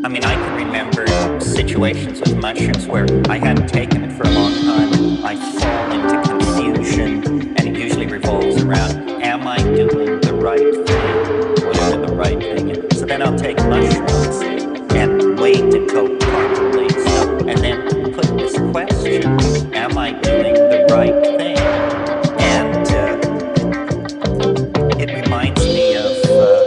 I mean, I can remember situations with mushrooms where I hadn't taken it for a long time. I fall into confusion, and it usually revolves around, am I doing the right thing? Whatever the right thing is. So then I'll take mushrooms and wait to cope properly, and then put this question, am I doing the right thing? And it reminds me of a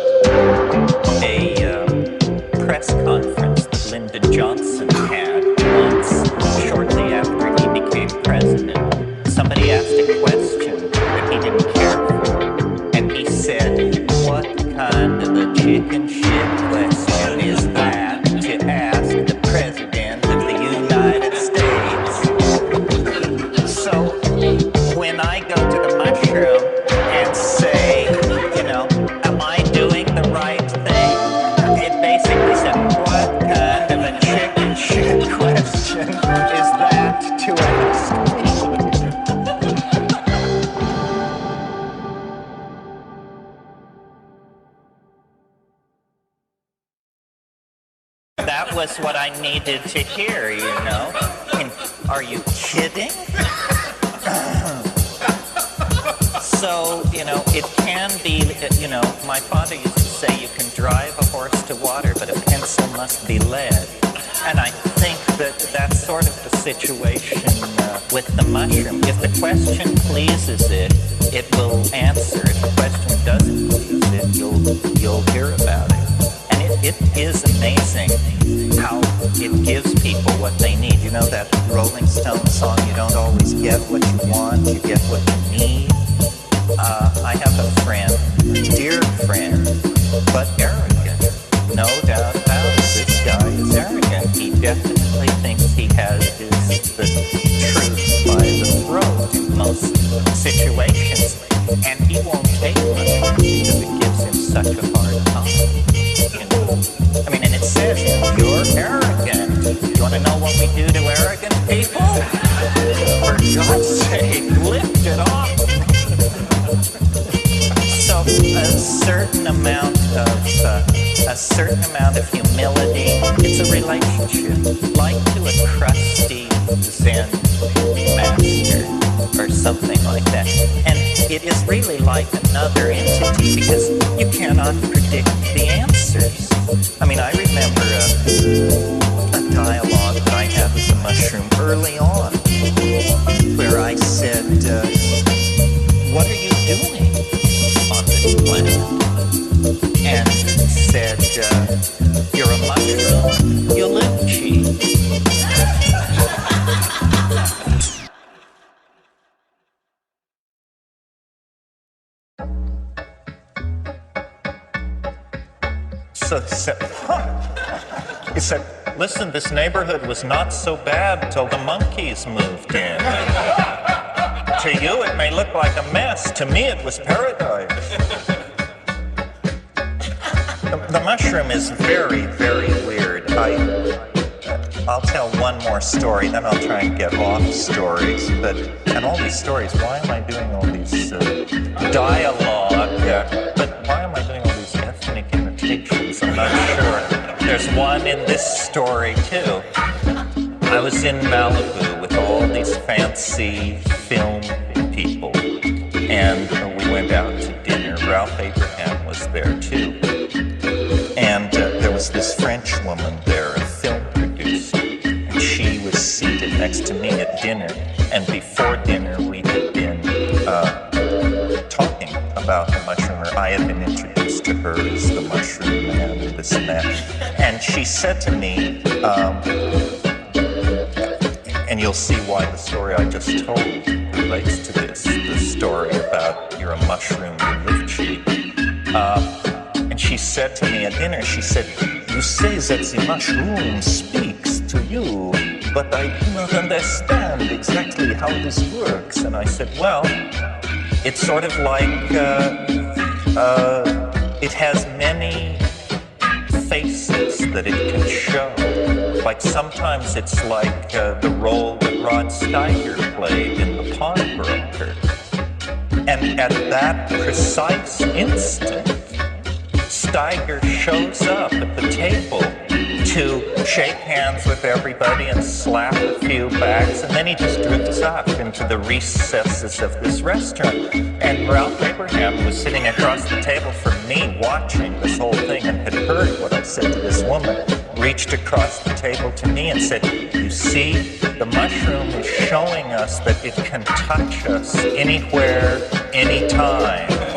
press conference that Lyndon Johnson had once, shortly after he became president. Somebody asked a question that he didn't care for, and he said, what kind of a chicken shit question is that to ask the president of the United States? So when I go to the mushroom and say, you know, am I doing the right thing? It basically said, what kind of a chicken shit question is that to ask me? That was what I needed to hear, you know? And are you kidding? So, you know, it can be, you know, my father used to say you can drive a horse to water, but a pencil must be lead. And I think that that's sort of the situation with the mushroom. If the question pleases it, it will answer. If the question doesn't please it, you'll hear about it. It is amazing how it gives people what they need. You know that Rolling Stones song, you don't always get what you want, you get what you need? I have a friend, dear friend, but arrogant. No doubt about it, this guy is arrogant. He definitely thinks he has the truth by the throat in most situations. And he won't take much because it gives him such a hard time. I mean, and it says, you're arrogant. You want to know what we do to arrogant people? For God's sake, lift it off. So a certain amount of humility, it's a relationship, like to a crusty Zen master or something like that. And it is really like another entity because you cannot predict the answers. I mean, I remember a dialogue that I had with the mushroom early on where I said, what are you doing on this planet? And he said, you're a mushroom, you live cheap. So he said, listen, this neighborhood was not so bad till the monkeys moved in. To you, it may look like a mess. To me, it was paradise. The mushroom is very, very weird. I'll tell one more story, then I'll try and get off stories. And all these stories, why am I doing all these dialogue? But why am I doing all these ethnic imitations? I'm not sure. There's one in this story, too. I was in Malibu with all these fancy film people, and we went out to dinner. Ralph Abraham was there, too. And there was this French woman there, a film producer, and she was seated next to me at dinner. And before dinner, we had been talking about the mushroom, or I had been introduced to her as the mushroom man and this and that. And she said to me, and you'll see why the story I just told relates to this, the story about you're a mushroom, you live cheap. And she said to me at dinner, she said, you say that the mushroom speaks to you, but I do not understand exactly how this works. And I said, well, it's sort of like it has many faces that it can show. Like sometimes it's like the role that Rod Steiger played in The Pawnbroker. And at that precise instant, Steiger shows up at the table to shake hands with everybody and slap a few bags, and then he just drifts off into the recesses of this restaurant. And Ralph Abraham was sitting across the table from me watching this whole thing and had heard what I said to this woman, reached across the table to me and said, "You see, the mushroom is showing us that it can touch us anywhere, anytime."